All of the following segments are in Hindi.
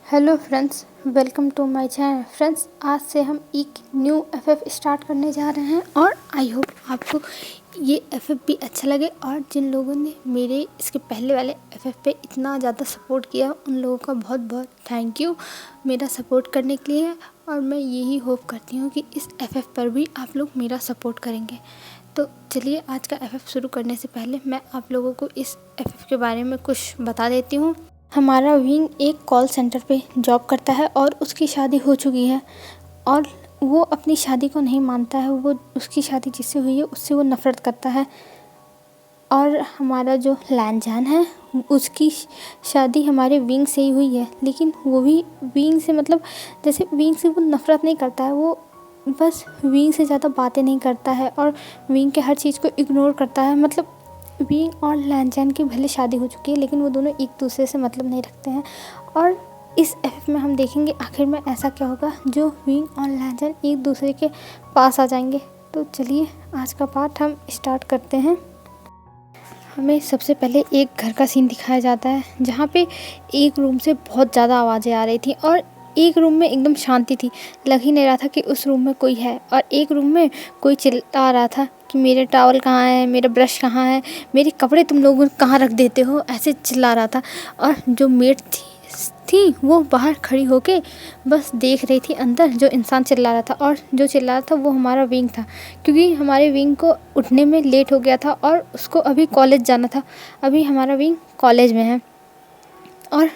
Hello friends, welcome to my channel. Friends, आज से हम एक न्यू एफएफ स्टार्ट करने जा रहे हैं और आई होप आपको ये एफएफ भी अच्छा लगे। और जिन लोगों ने मेरे इसके पहले वाले एफएफ पे इतना ज़्यादा सपोर्ट किया उन लोगों का बहुत बहुत थैंक यू मेरा सपोर्ट करने के लिए। और मैं यही होप करती हूँ कि इस एफएफ पर भी आप लोग मेरा सपोर्ट करेंगे। तो चलिए, आज का एफएफ शुरू करने से पहले मैं आप लोगों को इस एफएफ के बारे में कुछ बता देती हूँ। हमारा विंग एक कॉल सेंटर पे जॉब करता है और उसकी शादी हो चुकी है और वो अपनी शादी को नहीं मानता है। वो उसकी शादी जिससे हुई है उससे वो नफ़रत करता है। और हमारा जो लैनजान है उसकी शादी हमारे विंग से ही हुई है, लेकिन वो भी विंग से मतलब जैसे विंग से वो नफ़रत नहीं करता है। वो बस विंग से ज़्यादा बातें नहीं करता है और विंग के हर चीज़ को इग्नोर करता है। मतलब विंग और लैनजान की भले शादी हो चुकी है लेकिन वो दोनों एक दूसरे से मतलब नहीं रखते हैं। और इस एफ में हम देखेंगे आखिर में ऐसा क्या होगा जो विंग और लैनजान एक दूसरे के पास आ जाएंगे। तो चलिए, आज का पार्ट हम स्टार्ट करते हैं। हमें सबसे पहले एक घर का सीन दिखाया जाता है जहाँ पे एक रूम से बहुत ज़्यादा आवाज़ें आ रही थी और एक रूम में एकदम शांति थी। लग ही नहीं रहा था कि उस रूम में कोई है। और एक रूम में कोई चिल्ला रहा था कि मेरे टॉवल कहाँ है, मेरा ब्रश कहाँ है, मेरे कपड़े तुम लोग कहाँ रख देते हो, ऐसे चिल्ला रहा था। और जो मेड थी वो बाहर खड़ी होके बस देख रही थी अंदर जो इंसान चिल्ला रहा था। और जो चिल्ला रहा था वो हमारा विंग था, क्योंकि हमारे विंग को उठने में लेट हो गया था और उसको अभी कॉलेज जाना था। अभी हमारा विंग कॉलेज में है और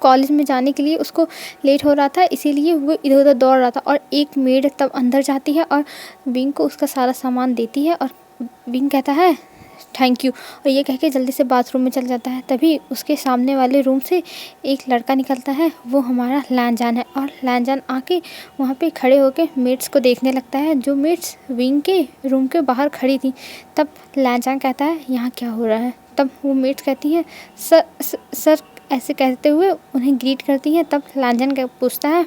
कॉलेज में जाने के लिए उसको लेट हो रहा था, इसीलिए वो इधर उधर दौड़ रहा था। और एक मेड तब अंदर जाती है और विंग को उसका सारा सामान देती है और विंग कहता है थैंक यू और ये कह के जल्दी से बाथरूम में चल जाता है। तभी उसके सामने वाले रूम से एक लड़का निकलता है, वो हमारा लैनजान है। और लैनजान आके वहाँ पे खड़े होके मेट्स को देखने लगता है, जो मेट्स विंग के रूम के बाहर खड़ी थी। तब लैनजान कहता है यहाँ क्या हो रहा है। तब वो मेट्स कहती हैं सर ऐसे कहते हुए उन्हें ग्रीट करती हैं। तब लैनजान पूछता है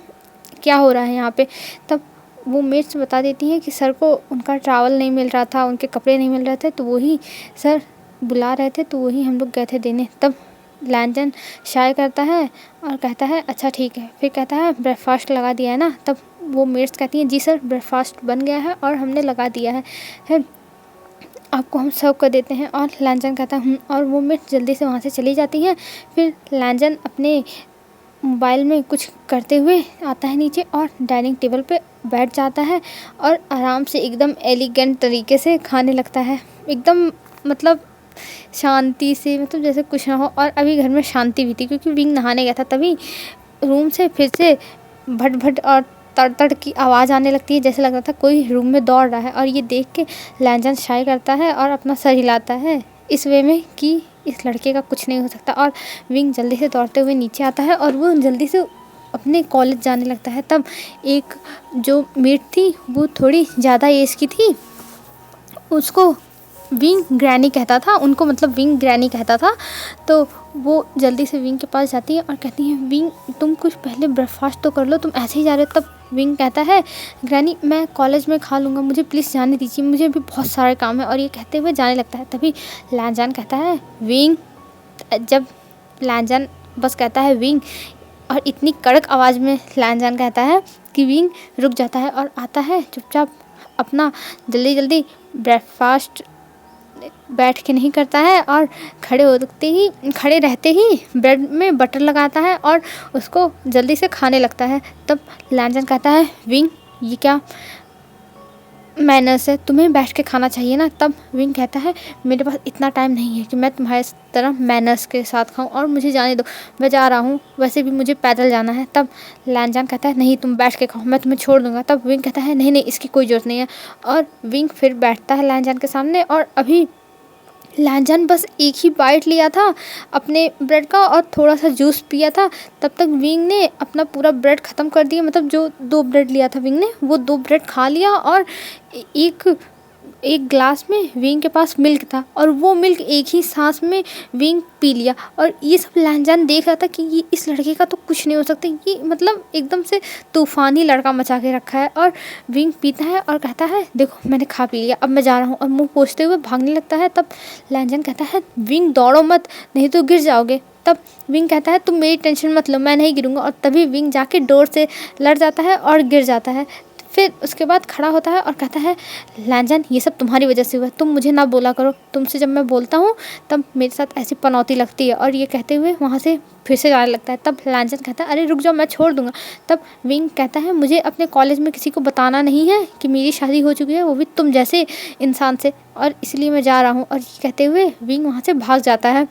क्या हो रहा है यहाँ पे। तब वो मेट्स बता देती हैं कि सर को उनका ट्रैवल नहीं मिल रहा था, उनके कपड़े नहीं मिल रहे थे, तो वही सर बुला रहे थे, तो वही हम लोग गए थे देने। तब लैनजान शाय करता है और कहता है अच्छा ठीक है। फिर कहता है ब्रेकफास्ट लगा दिया है ना। तब वो मेट्स कहती हैं जी सर, ब्रेकफास्ट बन गया है और हमने लगा दिया है आपको हम सर्व कर देते हैं। और लैनजान कहता है और वो मेट्स जल्दी से वहाँ से चली जाती हैं। फिर लैनजान अपने मोबाइल में कुछ करते हुए आता है नीचे और डाइनिंग टेबल पे बैठ जाता है और आराम से एकदम एलिगेंट तरीके से खाने लगता है। एकदम मतलब शांति से, मतलब जैसे कुछ ना हो। और अभी घर में शांति भी थी क्योंकि विंग नहाने गया था। तभी रूम से फिर से भट भट और तड़ तड़ की आवाज़ आने लगती है, जैसे लग रहा था कोई रूम में दौड़ रहा है। और ये देख के लैनजान शाय करता है और अपना सर हिलाता है इस वे में कि इस लड़के का कुछ नहीं हो सकता। और विंग जल्दी से दौड़ते हुए नीचे आता है और वो जल्दी से अपने कॉलेज जाने लगता है। तब एक जो मेट थी वो थोड़ी ज़्यादा एज की थी, उसको विंग ग्रैनी कहता था, उनको मतलब विंग ग्रैनी कहता था। तो वो जल्दी से विंग के पास जाती है और कहती है विंग तुम कुछ पहले ब्रेकफास्ट तो कर लो, तुम ऐसे ही जा रहे हो। तब विंग कहता है ग्रैनी मैं कॉलेज में खा लूँगा, मुझे प्लीज़ जाने दीजिए, मुझे भी बहुत सारे काम है। और ये कहते हुए जाने लगता है। तभी लैनजान कहता है विंग। जब लैनजान बस कहता है विंग और इतनी कड़क आवाज़ में लैनजान कहता है कि विंग रुक जाता है और आता है चुपचाप अपना जल्दी जल्दी ब्रेकफास्ट बैठ के नहीं करता है और खड़े रहते ही ब्रेड में बटर लगाता है और उसको जल्दी से खाने लगता है। तब लैनजान कहता है विंग ये क्या मैनर्स है, तुम्हें बैठ के खाना चाहिए ना। तब विंग कहता है मेरे पास इतना टाइम नहीं है कि मैं तुम्हारे तरह मैनर्स के साथ खाऊं और मुझे जाने दो, मैं जा रहा हूँ, वैसे भी मुझे पैदल जाना है। तब लैनजान कहता है नहीं तुम बैठ के खाओ, मैं तुम्हें छोड़ दूंगा। तब विंग कहता है नहीं नहीं इसकी कोई ज़रूरत नहीं है। और विंग फिर बैठता है लैनजान के सामने। और अभी लैनजान बस एक ही बाइट लिया था अपने ब्रेड का और थोड़ा सा जूस पिया था, तब तक विंग ने अपना पूरा ब्रेड ख़त्म कर दिया। मतलब जो 2 ब्रेड लिया था विंग ने वो 2 ब्रेड खा लिया और एक एक ग्लास में विंग के पास मिल्क था और वो मिल्क एक ही सांस में विंग पी लिया। और ये सब लैनजान देख रहा था कि ये इस लड़के का तो कुछ नहीं हो सकता, ये मतलब एकदम से तूफानी लड़का मचा के रखा है। और विंग पीता है और कहता है देखो मैंने खा पी लिया, अब मैं जा रहा हूँ, और मुंह पोंछते हुए भागने लगता है। तब लैनजान कहता है विंग दौड़ो मत, नहीं तो गिर जाओगे। तब विंग कहता है तुम मेरी टेंशन मत लो, मैं नहीं गिरूंगा। और तभी विंग जाके डोर से लड़ जाता है और गिर जाता है। फिर उसके बाद खड़ा होता है और कहता है लैनजान ये सब तुम्हारी वजह से हुआ, तुम मुझे ना बोला करो, तुमसे जब मैं बोलता हूँ तब मेरे साथ ऐसी पनौती लगती है। और ये कहते हुए वहाँ से फिर से जाने लगता है। तब लैनजान कहता है अरे रुक जाओ, मैं छोड़ दूंगा। तब विंग कहता है मुझे अपने कॉलेज में किसी को बताना नहीं है कि मेरी शादी हो चुकी है, वो भी तुम जैसे इंसान से, और इसलिए मैं जा रहा हूँ। और ये कहते हुए विंग वहाँ से भाग जाता है।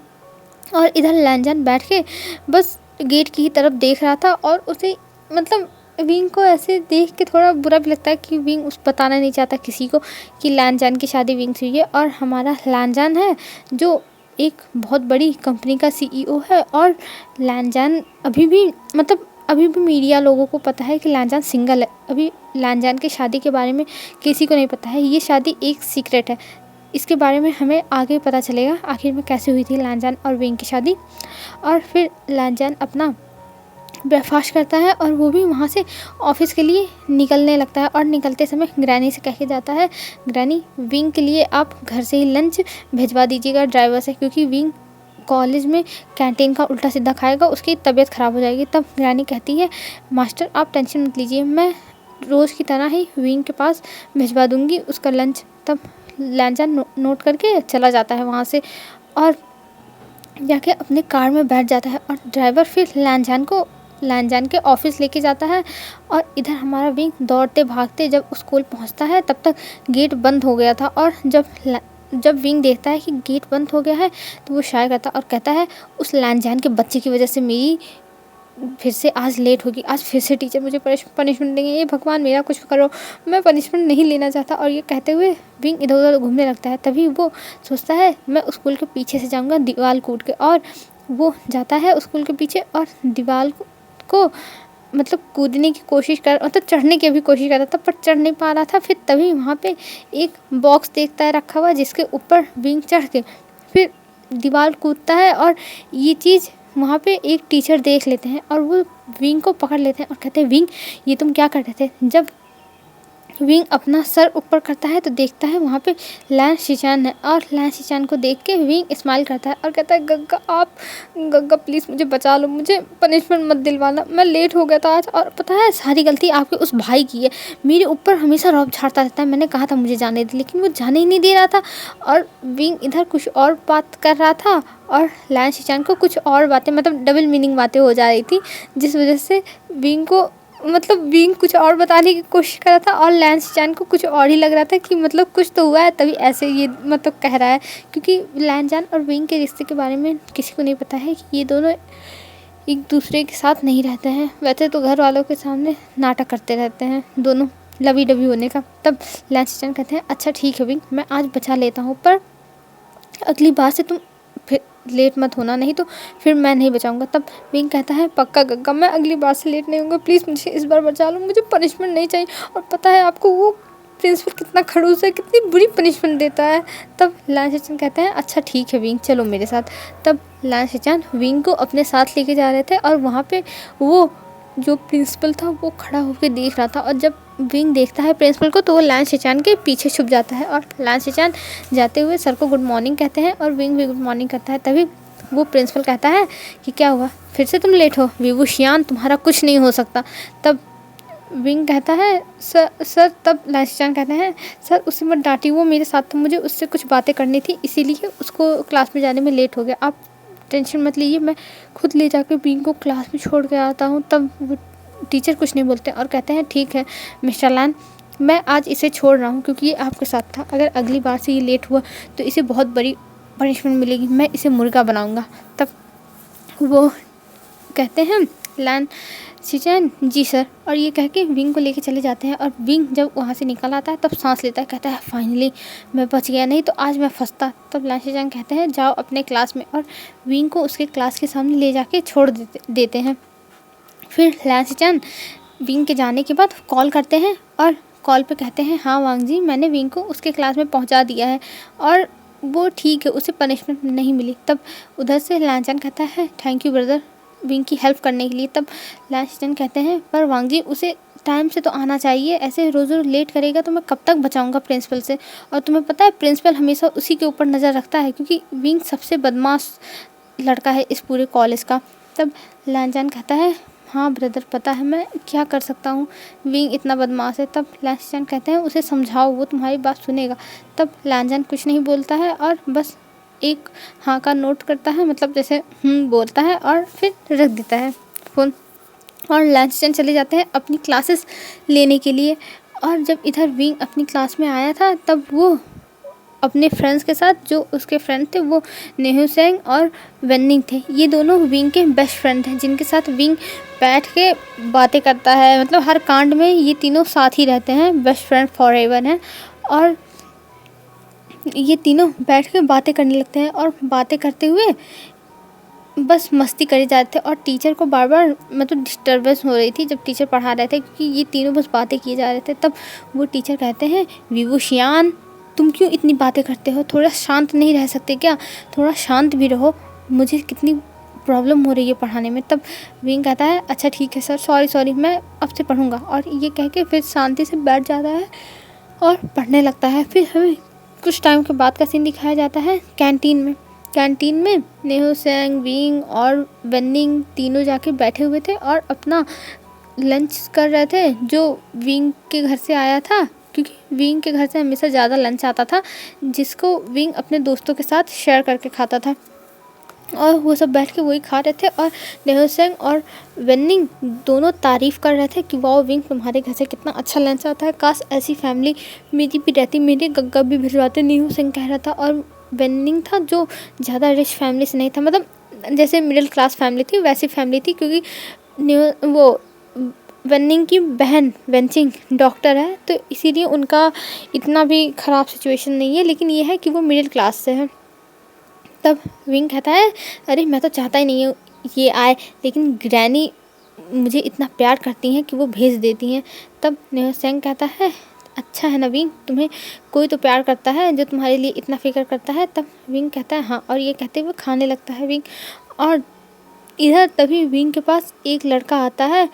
और इधर लैनजान बैठ के बस गेट की तरफ देख रहा था। और उसे मतलब विंग को ऐसे देख के थोड़ा बुरा भी लगता है कि विंग उस बताना नहीं चाहता किसी को कि लैनजान की शादी विंग से हुई है। और हमारा लैनजान है जो एक बहुत बड़ी कंपनी का सीईओ है। और लैनजान अभी भी मीडिया लोगों को पता है कि लैनजान सिंगल है। अभी लैनजान की शादी के बारे में किसी को नहीं पता है, ये शादी एक सीक्रेट है। इसके बारे में हमें आगे पता चलेगा आखिर में कैसे हुई थी लैनजान और विंग की शादी। और फिर लैनजान अपना ब्रेकफास्ट करता है और वो भी वहाँ से ऑफिस के लिए निकलने लगता है। और निकलते समय ग्रैनी से कह के जाता है ग्रैनी विंग के लिए आप घर से ही लंच भिजवा दीजिएगा ड्राइवर से, क्योंकि विंग कॉलेज में कैंटीन का उल्टा सीधा खाएगा, उसकी तबीयत ख़राब हो जाएगी। तब ग्रैनी कहती है मास्टर आप टेंशन मत लीजिए, मैं रोज़ की तरह ही विंग के पास भिजवा दूँगी उसका लंच। तब लैनजान नोट करके चला जाता है वहाँ से और जाके अपने कार में बैठ जाता है। और ड्राइवर फिर लैनजान के ऑफिस लेके जाता है। और इधर हमारा विंग दौड़ते भागते जब स्कूल पहुंचता है तब तक गेट बंद हो गया था। और जब विंग देखता है कि गेट बंद हो गया है तो वो शाय करता और कहता है उस लैनजान के बच्चे की वजह से मेरी फिर से आज लेट होगी, आज फिर से टीचर मुझे पनिशमेंट देंगे, ये भगवान मेरा कुछ करो, मैं पनिशमेंट नहीं लेना चाहता। और ये कहते हुए विंग इधर उधर घूमने लगता है। तभी वो सोचता है मैं स्कूल के पीछे से जाऊंगा दीवार कूद के। और वो जाता है स्कूल के पीछे और दीवार को मतलब कूदने की कोशिश कर मतलब चढ़ने की भी कोशिश कर रहा था पर चढ़ नहीं पा रहा था। फिर तभी वहाँ पे एक बॉक्स देखता है रखा हुआ जिसके ऊपर विंग चढ़ के फिर दीवार कूदता है। और ये चीज़ वहाँ पे एक टीचर देख लेते हैं और वो विंग को पकड़ लेते हैं और कहते हैं विंग ये तुम क्या कर रहे थे। जब विंग अपना सर ऊपर करता है तो देखता है वहाँ पे लैन शिचान है। और लैन शिचान को देख के विंग स्माइल करता है और कहता है गग्गा प्लीज़ मुझे बचा लो, मुझे पनिशमेंट मत दिलवाना, मैं लेट हो गया था आज। और पता है सारी गलती आपके उस भाई की है, मेरे ऊपर हमेशा रौब झाड़ता रहता है, मैंने कहा था मुझे जाने दे लेकिन वो जाने ही नहीं दे रहा था। और विंग इधर कुछ और बात कर रहा था और लैन शिचान को कुछ और बातें मतलब डबल मीनिंग बातें हो जा रही थी, जिस वजह से विंग कुछ और बताने की कोशिश कर रहा था और लैन शिचान को कुछ और ही लग रहा था कि मतलब कुछ तो हुआ है तभी ऐसे ये मतलब कह रहा है। क्योंकि लैनजान और विंग के रिश्ते के बारे में किसी को नहीं पता है कि ये दोनों एक दूसरे के साथ नहीं रहते हैं। वैसे तो घर वालों के सामने नाटक करते रहते हैं दोनों लवी डबी होने का। तब लैन शिचान कहते हैं अच्छा ठीक है विंग, मैं आज बचा लेता हूँ पर अगली बार से तुम फिर लेट मत होना, नहीं तो फिर मैं नहीं बचाऊंगा। तब विंग कहता है पक्का गग्गा मैं अगली बार से लेट नहीं होऊंगा, प्लीज़ मुझे इस बार बचा लो, मुझे पनिशमेंट नहीं चाहिए। और पता है आपको वो प्रिंसिपल कितना खड़ूस है, कितनी बुरी पनिशमेंट देता है। तब लैन शिचान कहते हैं अच्छा ठीक है विंग चलो मेरे साथ। तब लैन शिचान विंग को अपने साथ लेके जा रहे थे और वहाँ पे वो जो प्रिंसिपल था वो खड़ा होकर देख रहा था। और जब विंग देखता है प्रिंसिपल को तो वो लैन शिचान के पीछे छुप जाता है। और लैन शिचान जाते हुए सर को गुड मॉर्निंग कहते हैं और विंग भी गुड मॉर्निंग करता है। तभी वो प्रिंसिपल कहता है कि क्या हुआ फिर से तुम लेट हो, विभूषियान तुम्हारा कुछ नहीं हो सकता। तब विंग कहता है सर तब लैन शिचान कहते हैं सर उसे मत डांटिए, वो मेरे साथ था, मुझे उससे कुछ बातें करनी थी इसीलिए उसको क्लास में जाने में लेट हो गया, आप टेंशन मत लीजिए, मैं खुद ले जाकर विंग को क्लास में छोड़ के आता हूँ। तब वो टीचर कुछ नहीं बोलते और कहते हैं ठीक है मिस्टर लैन, मैं आज इसे छोड़ रहा हूँ क्योंकि ये आपके साथ था, अगर अगली बार से ये लेट हुआ तो इसे बहुत बड़ी पनिशमेंट मिलेगी, मैं इसे मुर्गा बनाऊँगा। तब वो कहते हैं लैन शिचान जी सर, और ये कह के विंग को लेके चले जाते हैं। और विंग जब वहाँ से निकल आता है तब सांस लेता है, कहता है फाइनली मैं बच गया, नहीं तो आज मैं फंसता। तब लैन शिचान कहते हैं जाओ अपने क्लास में, और विंग को उसके क्लास के सामने ले जाके छोड़ देते हैं। फिर लैन शिचान विंग के जाने के बाद कॉल करते हैं और कॉल पे कहते हैं हाँ वांग जी, मैंने विंग को उसके क्लास में पहुंचा दिया है और वो ठीक है, उसे पनिशमेंट नहीं मिली। तब उधर से लांचन कहता है थैंक यू ब्रदर विंग की हेल्प करने के लिए। तब लांचन कहते हैं पर वांग जी उसे टाइम से तो आना चाहिए, ऐसे रोज़ रोज़ लेट करेगा तो मैं कब तक बचाऊंगा प्रिंसिपल से। और तुम्हें पता है प्रिंसिपल हमेशा उसी के ऊपर नज़र रखता है क्योंकि विंग सबसे बदमाश लड़का है इस पूरे कॉलेज का। तब लांचन कहता है हाँ ब्रदर पता है, मैं क्या कर सकता हूँ, विंग इतना बदमाश है। तब लांचन कहते हैं उसे समझाओ, वो तुम्हारी बात सुनेगा। तब लांचन कुछ नहीं बोलता है और बस एक हाँ का नोट करता है, मतलब जैसे बोलता है और फिर रख देता है फ़ोन। और लांचन चले जाते हैं अपनी क्लासेस लेने के लिए। और जब इधर विंग अपनी क्लास में आया था तब वो अपने फ्रेंड्स के साथ, जो उसके फ्रेंड थे वो नेहू सेंग और वेनिंग थे। ये दोनों विंग के बेस्ट फ्रेंड हैं जिनके साथ विंग बैठ के बातें करता है, मतलब हर कांड में ये तीनों साथ ही रहते हैं, बेस्ट फ्रेंड फॉरएवर हैं। और ये तीनों बैठ के बातें करने लगते हैं और बातें करते हुए बस मस्ती करे जा रहे थे। और टीचर को बार बार मतलब डिस्टर्बेंस हो रही थी जब टीचर पढ़ा रहे थे क्योंकि ये तीनों बस बातें किए जा रहे थे। तब वो टीचर कहते हैं विवुशियान तुम क्यों इतनी बातें करते हो, थोड़ा शांत नहीं रह सकते क्या, थोड़ा शांत भी रहो, मुझे कितनी प्रॉब्लम हो रही है पढ़ाने में। तब विंग कहता है अच्छा ठीक है सर, सॉरी मैं अब से पढ़ूंगा। और ये कह के फिर शांति से बैठ जाता है और पढ़ने लगता है। फिर हमें कुछ टाइम के बाद का सीन दिखाया जाता है कैंटीन में नेहो सेंग विंग और वेनिंग तीनों जाके बैठे हुए थे और अपना लंच कर रहे थे जो विंग के घर से आया था, क्योंकि विंग के घर से हमेशा ज़्यादा लंच आता था जिसको विंग अपने दोस्तों के साथ शेयर करके खाता था। और वो सब बैठ के वही खा रहे थे और नेहो सेंग और वेनिंग दोनों तारीफ़ कर रहे थे कि वाओ विंग तुम्हारे घर से कितना अच्छा लंच आता है, काश ऐसी फैमिली मेरी भी रहती, मेरे गग्गा भी भिजवाते, नेहो सेंग कह रहा था। और वेनिंग था जो ज़्यादा रिच फैमिली से नहीं था, मतलब जैसे मिडिल क्लास फैमिली थी वैसी फैमिली थी, क्योंकि वो वेनिंग की बहन वेंचिंग डॉक्टर है तो इसीलिए उनका इतना भी ख़राब सिचुएशन नहीं है, लेकिन ये है कि वो मिडिल क्लास से है। तब विंग कहता है अरे मैं तो चाहता ही नहीं हूँ ये आए, लेकिन ग्रैनी मुझे इतना प्यार करती हैं कि वो भेज देती हैं। तब नेहो सेंग कहता है अच्छा है ना विंग, तुम्हें कोई तो प्यार करता है जो तुम्हारे लिए इतना फिक्र करता है। तब विंग कहता है हाँ, और ये कहते हुए खाने लगता है विंग। और इधर तभी विंग के पास एक लड़का आता है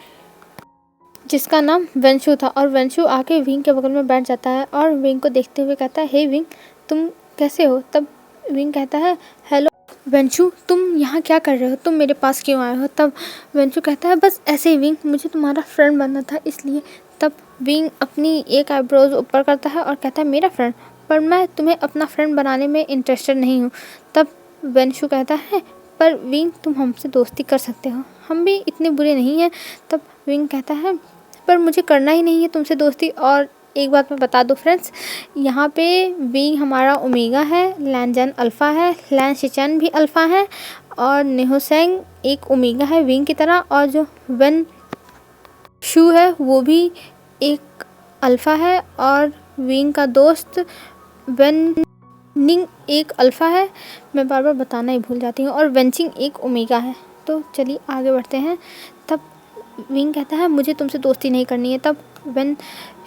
जिसका नाम वेंशु था और वेंशु आके विंग के बगल में बैठ जाता है और विंग को देखते हुए कहता है हे विंग तुम कैसे हो। तब विंग कहता है हेलो वेंशु, तुम यहाँ क्या कर रहे हो, तुम मेरे पास क्यों आए हो। तब वेंशु कहता है बस ऐसे ही विंग, मुझे तुम्हारा फ्रेंड बनना था इसलिए। तब विंग अपनी एक आईब्रोज ऊपर करता है और कहता है मेरा फ्रेंड, पर मैं तुम्हें अपना फ्रेंड बनाने में इंटरेस्टेड नहीं हूँ। तब वेंशु कहता है पर विंग तुम हमसे दोस्ती कर सकते हो, हम भी इतने बुरे नहीं हैं। तब विंग कहता है पर मुझे करना ही नहीं है तुमसे दोस्ती। और एक बात मैं बता दूं फ्रेंड्स, यहाँ पे विंग हमारा ओमेगा है, लांचन अल्फ़ा है, लांशिचन भी अल्फ़ा है और नेहो सेंग एक ओमेगा है विंग की तरह, और जो वेन शू है वो भी एक अल्फ़ा है और विंग का दोस्त वेनिंग एक अल्फ़ा है, मैं बार बार बताना ही भूल जाती हूँ, और वेंचिंग एक ओमेगा है। तो चलिए आगे बढ़ते हैं। तब विंग कहता है मुझे तुमसे दोस्ती नहीं करनी है। तब वेन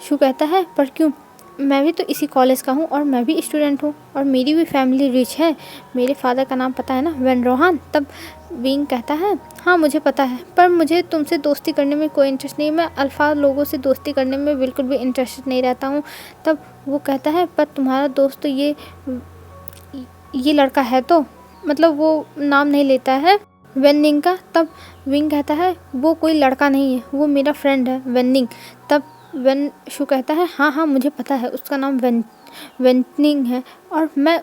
शू कहता है पर क्यों, मैं भी तो इसी कॉलेज का हूँ और मैं भी स्टूडेंट हूँ और मेरी भी फैमिली रिच है, मेरे फादर का नाम पता है ना, वेन रोहान। तब विंग कहता है हाँ मुझे पता है, पर मुझे तुमसे दोस्ती करने में कोई इंटरेस्ट नहीं, मैं अल्फ़ा लोगों से दोस्ती करने में बिल्कुल भी इंटरेस्टेड नहीं रहता हूँ। तब वो कहता है पर तुम्हारा दोस्त तो ये लड़का है, तो मतलब वो नाम नहीं लेता है वेनिंग का। तब विंग कहता है वो कोई लड़का नहीं है, वो मेरा फ्रेंड है वेनिंग। तब वेन शू कहता है हाँ मुझे पता है, उसका नाम वेनिंग है और मैं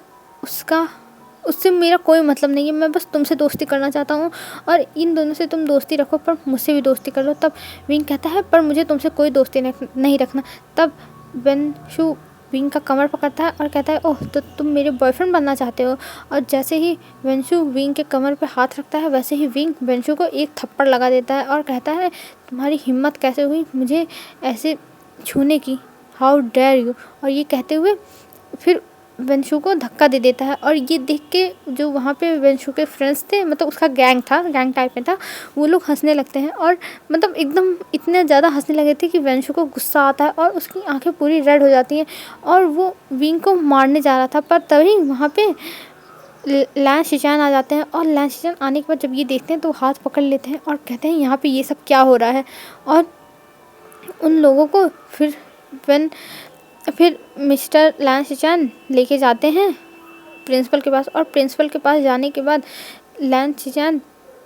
उससे मेरा कोई मतलब नहीं है, मैं बस तुमसे दोस्ती करना चाहता हूँ और इन दोनों से तुम दोस्ती रखो पर मुझसे भी दोस्ती कर लो। तब विंग कहता है पर मुझे तुमसे कोई दोस्ती नहीं रखना। तब वेन शू विंग का कमर पकड़ता है और कहता है ओह तो तुम मेरे बॉयफ्रेंड बनना चाहते हो। और जैसे ही वेंशु विंग के कमर पे हाथ रखता है वैसे ही विंग वेंशु को एक थप्पड़ लगा देता है और कहता है तुम्हारी हिम्मत कैसे हुई मुझे ऐसे छूने की, हाउ डेयर यू। और ये कहते हुए फिर वेंशु को धक्का दे देता है। और ये देख के जो वहाँ पे वेंशु के फ्रेंड्स थे, मतलब उसका गैंग था, गैंग टाइप में था, वो लोग हंसने लगते हैं। और मतलब एकदम इतने ज़्यादा हंसने लगे थे कि वेंशु को गुस्सा आता है और उसकी आंखें पूरी रेड हो जाती हैं और वो विंग को मारने जा रहा था। पर तभी वहाँ पे लैन शिचान आ जाते हैं और लैन शिचान आने के बाद जब ये देखते हैं तो हाथ पकड़ लेते हैं और कहते हैं यहाँ पे ये सब क्या हो रहा है। और उन लोगों को फिर मिस्टर लैन शिचान लेके जाते हैं प्रिंसिपल के पास। और प्रिंसिपल के पास जाने के बाद लैन शिचान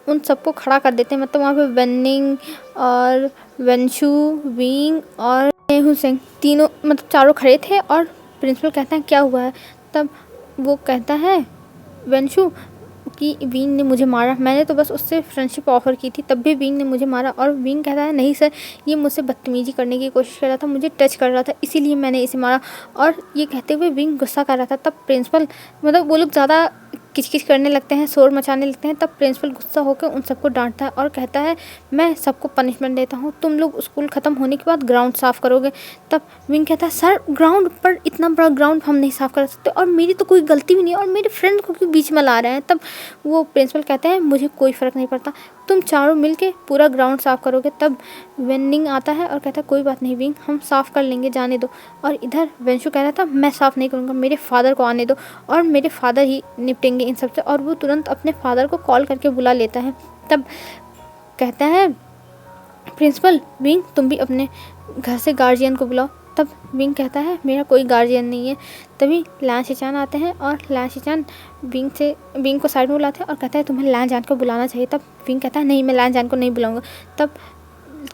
उन सबको खड़ा कर देते हैं। मतलब वहाँ पे वेनिंग और वेंशु, विंग और नेहू सिंह तीनों, मतलब चारों खड़े थे। और प्रिंसिपल कहता है क्या हुआ है। तब वो कहता है वेंशु कि विंग ने मुझे मारा, मैंने तो बस उससे फ्रेंडशिप ऑफर की थी, तब भी विंग ने मुझे मारा। और विंग कहता है नहीं सर, ये मुझसे बदतमीजी करने की कोशिश कर रहा था, मुझे टच कर रहा था, इसीलिए मैंने इसे मारा। और ये कहते हुए विंग गुस्सा कर रहा था। तब प्रिंसिपल, मतलब वो लोग ज़्यादा किचकिच करने लगते हैं, शोर मचाने लगते हैं। तब प्रिंसिपल गुस्सा होकर उन सबको डांटता है और कहता है मैं सबको पनिशमेंट देता हूँ, तुम लोग स्कूल ख़त्म होने के बाद ग्राउंड साफ़ करोगे। तब विंग कहता है सर ग्राउंड पर, इतना बड़ा ग्राउंड हम नहीं साफ़ कर सकते और मेरी तो कोई गलती भी नहीं है और मेरे फ्रेंड को क्यों बीच में ला रहे हैं। तब वो प्रिंसिपल कहते हैं मुझे कोई फ़र्क नहीं पड़ता, तुम चारों मिलके पूरा ग्राउंड साफ़ करोगे। तब वेनिंग आता है और कहता है कोई बात नहीं विंग, हम साफ़ कर लेंगे, जाने दो। और इधर वेंशु कह रहा था मैं साफ़ नहीं करूँगा, मेरे फादर को आने दो और मेरे फादर ही निपटेंगे इन सब से। और वो तुरंत अपने फादर को कॉल करके बुला लेता है। तब कहता है प्रिंसिपल विंग तुम भी अपने घर से गार्जियन को बुलाओ। तब विंग कहता है मेरा कोई गार्जियन नहीं है। तभी लैन शिचान आते हैं और लैन शिचान विंग को साइड में बुलाते हैं और कहता है तुम्हें लैन जान को बुलाना चाहिए। तब विंग कहता है नहीं, मैं लैन जान को नहीं बुलाऊंगा। तब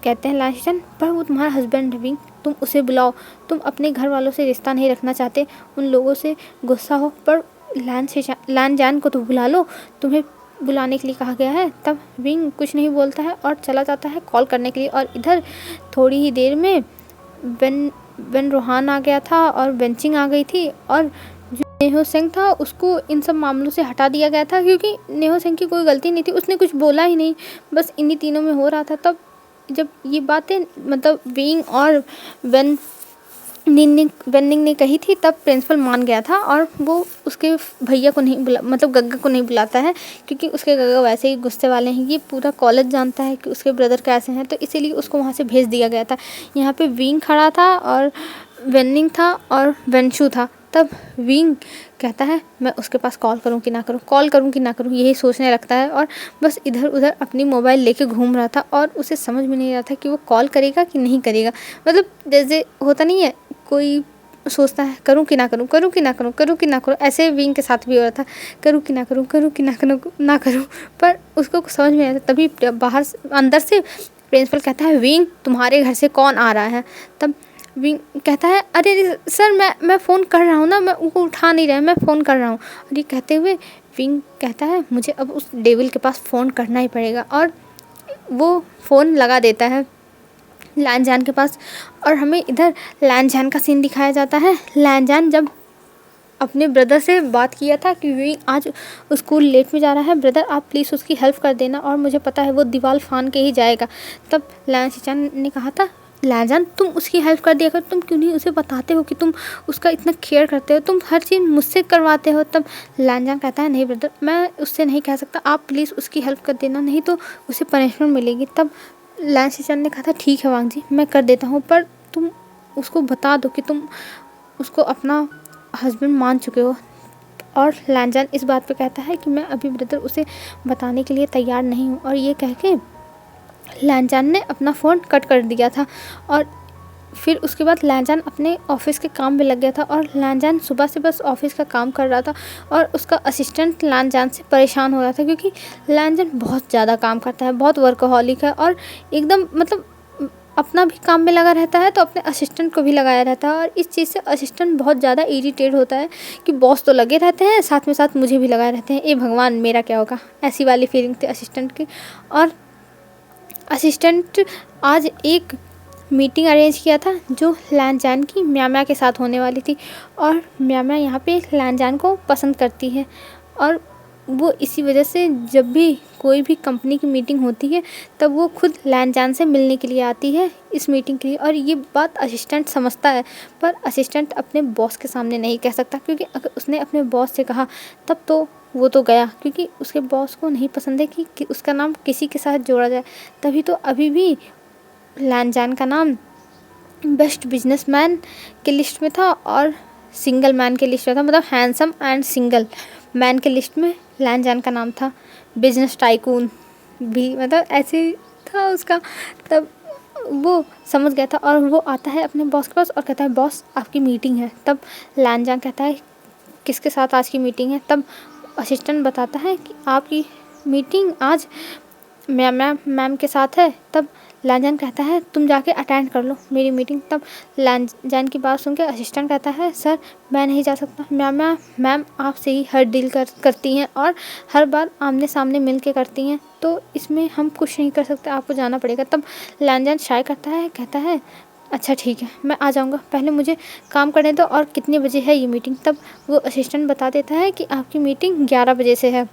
कहते हैं लैन शिचान पर वो तुम्हारा हस्बैंड है विंग, तुम उसे बुलाओ, तुम अपने घर वालों से रिश्ता नहीं रखना चाहते, उन लोगों से गुस्सा हो, पर लैन जान को तो बुला लो, तुम्हें बुलाने के लिए कहा गया है। तब विंग कुछ नहीं बोलता है और चला जाता है कॉल करने के लिए। और इधर थोड़ी ही देर में वेन रोहान आ गया था और बेंचिंग आ गई थी। और जो नेहो सिंह था उसको इन सब मामलों से हटा दिया गया था क्योंकि नेहो सिंह की कोई गलती नहीं थी, उसने कुछ बोला ही नहीं, बस इन्हीं तीनों में हो रहा था। तब जब ये बातें मतलब विंग और वेनिंग ने कही थी तब प्रिंसिपल मान गया था और वो उसके भैया को नहीं मतलब गग्गा को नहीं बुलाता है क्योंकि उसके गग्गा वैसे ही गुस्से वाले हैं। ये पूरा कॉलेज जानता है कि उसके ब्रदर कैसे हैं, तो इसीलिए उसको वहाँ से भेज दिया गया था। यहाँ पे विंग खड़ा था और वेनिंग था और वेंशु था। तब विंग कहता है मैं उसके पास कॉल करूं कि ना करूं, कॉल करूं कि ना करूं, यही सोचने लगता है और बस इधर उधर अपनी मोबाइल लेके घूम रहा था और उसे समझ में नहीं आ रहा था कि वो कॉल करेगा कि नहीं करेगा। मतलब जैसे होता नहीं है कोई सोचता है करूं कि ना करूं, करूं कि ना करूं, करूं कि ना करूं, ऐसे विंग के साथ भी हो रहा था, करूं कि ना करूं, करूं कि ना करूं, पर उसको कुछ समझ में आया। तभी बाहर अंदर से प्रिंसिपल कहता है विंग तुम्हारे घर से कौन आ रहा है। तब विंग कहता है अरे सर मैं फ़ोन कर रहा हूँ ना, मैं वो उठा नहीं रहा है, मैं फ़ोन कर रहा हूँ। और ये कहते हुए विंग कहता है मुझे अब उस डेविल के पास फ़ोन करना ही पड़ेगा और वो फ़ोन लगा देता है लैन जान के पास। और हमें इधर लैन जान का सीन दिखाया जाता है। लैन जान जब अपने ब्रदर से बात किया था कि विंग आज स्कूल लेट में जा रहा है, ब्रदर आप प्लीज़ उसकी हेल्प कर देना और मुझे पता है वो दीवार फान के ही जाएगा। तब लैन शिचान ने कहा था लैन जान तुम उसकी हेल्प कर दिया कर, तुम क्यों नहीं उसे बताते हो कि तुम उसका इतना केयर करते हो, तुम हर चीज़ मुझसे करवाते हो। तब लैन जान कहता है नहीं ब्रदर मैं उससे नहीं कह सकता, आप प्लीज़ उसकी हेल्प कर देना, नहीं तो उसे पनिशमेंट मिलेगी। तब लैन शिचान ने कहा था ठीक है वांग जी मैं कर देता हूँ, पर तुम उसको बता दो कि तुम उसको अपना हस्बैंड मान चुके हो। और लैन जान इस बात पे कहता है कि मैं अभी ब्रदर उसे बताने के लिए तैयार नहीं हूँ। और ये कह के लैन जान ने अपना फ़ोन कट कर दिया था। और फिर उसके बाद लैन जान अपने ऑफिस के काम में लग गया था और लैन जान सुबह से बस ऑफिस का काम कर रहा था और उसका असिस्टेंट लैन जान से परेशान हो रहा था क्योंकि लैन जान बहुत ज़्यादा काम करता है, बहुत वर्कहॉलिक है और एकदम मतलब अपना भी काम में लगा रहता है तो अपने असिस्टेंट को भी लगाया रहता है। और इस चीज़ से असिस्टेंट बहुत ज़्यादा इरिटेट होता है कि बॉस तो लगे रहते हैं साथ में साथ मुझे भी लगाए रहते हैं, ए भगवान मेरा क्या होगा, ऐसी वाली फीलिंग थी असिस्टेंट की। और असिस्टेंट आज एक मीटिंग अरेंज किया था जो लैन जान की म्याम्या के साथ होने वाली थी और म्याम्या यहाँ पे लैन जान को पसंद करती है। और वो इसी वजह से जब भी कोई भी कंपनी की मीटिंग होती है तब वो खुद लैन-जान से मिलने के लिए आती है इस मीटिंग के लिए। और ये बात असिस्टेंट समझता है, पर असिस्टेंट अपने बॉस के सामने नहीं कह सकता, क्योंकि अगर उसने अपने बॉस से कहा तब तो वो तो गया, क्योंकि उसके बॉस को नहीं पसंद है कि उसका नाम किसी के साथ जोड़ा जाए। तभी तो अभी भी लैन-जान का नाम बेस्ट बिजनेसमैन के लिस्ट में था और सिंगल मैन के लिस्ट में था, मतलब हैंडसम एंड सिंगल मैन के लिस्ट में लैन-जान का नाम था। बिजनेस टाइकून भी, मतलब ऐसे ही था उसका। तब वो समझ गया था और वो आता है अपने बॉस के पास और कहता है बॉस आपकी मीटिंग है। तब लैन-जान कहता है किसके साथ आज की मीटिंग है। तब असिस्टेंट बताता है कि आपकी मीटिंग आज मैम के साथ है। तब लैन-जान कहता है तुम जाके अटेंड कर लो मेरी मीटिंग। तब लैन-जान की बात सुन के असिस्टेंट कहता है सर मैं नहीं जा सकता, मैम आपसे ही हर डील करती हैं और हर बार आमने सामने मिल के करती हैं, तो इसमें हम कुछ नहीं कर सकते, आपको जाना पड़ेगा। तब लैन-जान शाय करता है, कहता है अच्छा ठीक है मैं आ जाऊँगा, पहले मुझे काम करने दो और कितने बजे है ये मीटिंग। तब वो असिस्टेंट बता देता है कि आपकी मीटिंग 11 बजे से है।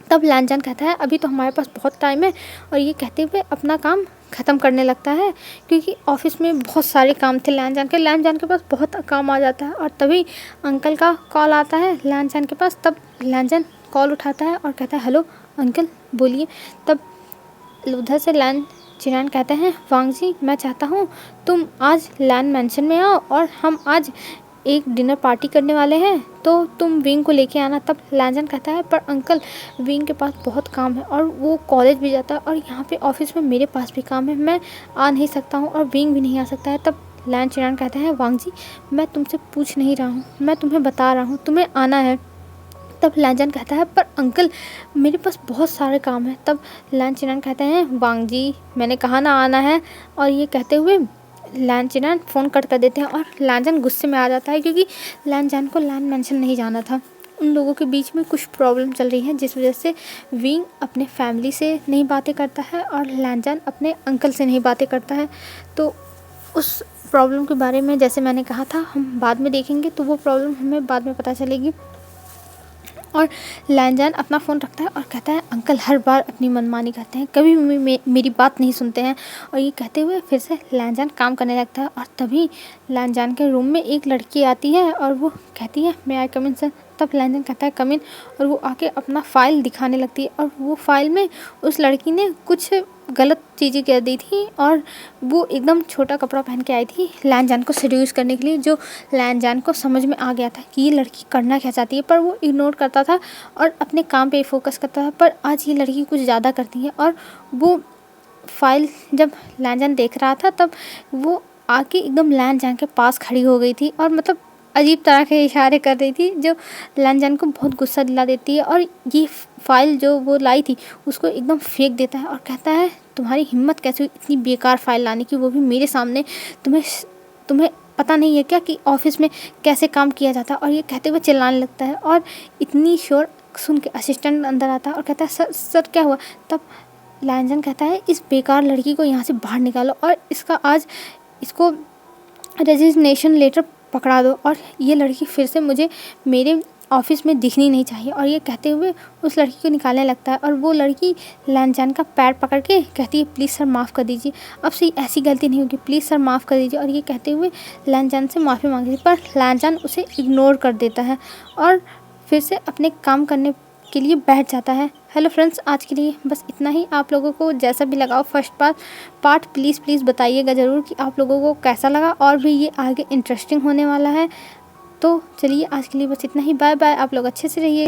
तब लैन-जान कहता है अभी तो हमारे पास बहुत टाइम है, और ये कहते हुए अपना काम ख़त्म करने लगता है, क्योंकि ऑफिस में बहुत सारे काम थे लैन-जान के पास बहुत काम आ जाता है। और तभी अंकल का कॉल आता है लैन-जान के पास। तब लैन-जान कॉल उठाता है और कहता है हेलो अंकल बोलिए। तब उधर से लैन चिरान कहते हैं वांग जी मैं चाहता हूँ तुम आज लैन मैंशन में आओ और हम आज एक डिनर पार्टी करने वाले हैं, तो तुम विंग को लेके आना। तब लैन-जान कहता है पर अंकल विंग के पास बहुत काम है और वो कॉलेज भी जाता है और यहाँ पे ऑफिस में मेरे पास भी काम है, मैं आ नहीं सकता हूँ और विंग भी नहीं आ सकता है। तब लैन चिरान कहते हैं वांग जी मैं तुमसे पूछ नहीं रहा हूँ, मैं तुम्हें बता रहा हूँ तुम्हें आना है। तब लैन-जान कहता है पर अंकल मेरे पास बहुत सारे काम है। तब लैन चिरान कहते हैं वांग जी मैंने कहा ना आना है। और ये कहते हुए लैन-जान फ़ोन कट कर देते हैं और लैन-जान गुस्से में आ जाता है, क्योंकि लैन-जान को लैन मैंशन नहीं जाना था। उन लोगों के बीच में कुछ प्रॉब्लम चल रही है, जिस वजह से विंग अपने फैमिली से नहीं बातें करता है और लैन-जान अपने अंकल से नहीं बातें करता है। तो उस प्रॉब्लम के बारे में जैसे मैंने कहा था हम बाद में देखेंगे, तो वो प्रॉब्लम हमें बाद में पता चलेगी। और लैन-जान अपना फ़ोन रखता है और कहता है अंकल हर बार अपनी मनमानी करते हैं, कभी भी मेरी बात नहीं सुनते हैं। और ये कहते हुए फिर से लैन-जान काम करने लगता है। और तभी लैन-जान के रूम में एक लड़की आती है और वो कहती है मे आई कम इन सर। तब लैन-जान कहता है कम इन, और वो आके अपना फ़ाइल दिखाने लगती है और वो फ़ाइल में उस लड़की ने कुछ गलत चीज़ें कह दी थी और वो एकदम छोटा कपड़ा पहन के आई थी लैन-जान को सेड्यूस करने के लिए, जो लैन-जान को समझ में आ गया था कि ये लड़की करना क्या चाहती है, पर वो इग्नोर करता था और अपने काम पे फोकस करता था। पर आज ये लड़की कुछ ज़्यादा करती है और वो फाइल जब लैन-जान देख रहा था तब वो आके एकदम लैन-जान के पास खड़ी हो गई थी और मतलब अजीब तरह के इशारे कर रही थी, जो लैन-जान को बहुत गुस्सा दिला देती है। और ये फ़ाइल जो वो लाई थी उसको एकदम फेंक देता है और कहता है तुम्हारी हिम्मत कैसे हुई इतनी बेकार फ़ाइल लाने की, वो भी मेरे सामने। तुम्हें पता नहीं है क्या कि ऑफिस में कैसे काम किया जाता है। और ये कहते हुए चिल्लाने लगता है और इतनी शोर सुन के असिस्टेंट अंदर आता है और कहता है सर क्या हुआ। तब लैन-जान कहता है इस बेकार लड़की को यहाँ से बाहर निकालो और इसको रेजिग्नेशन लेटर पकड़ा दो और ये लड़की फिर से मुझे मेरे ऑफिस में दिखनी नहीं चाहिए। और ये कहते हुए उस लड़की को निकालने लगता है और वो लड़की लैन-जान का पैर पकड़ के कहती है प्लीज़ सर माफ़ कर दीजिए, अब से ऐसी गलती नहीं होगी, प्लीज़ सर माफ़ कर दीजिए। और ये कहते हुए लैन-जान से माफ़ी मांगती है, पर लैन-जान उसे इग्नोर कर देता है और फिर से अपने काम करने के लिए बैठ जाता है। हेलो फ्रेंड्स, आज के लिए बस इतना ही। आप लोगों को जैसा भी लगा फर्स्ट पार्ट प्लीज़ बताइएगा ज़रूर कि आप लोगों को कैसा लगा, और भी ये आगे इंटरेस्टिंग होने वाला है। तो चलिए आज के लिए बस इतना ही। बाय बाय, आप लोग अच्छे से रहिए।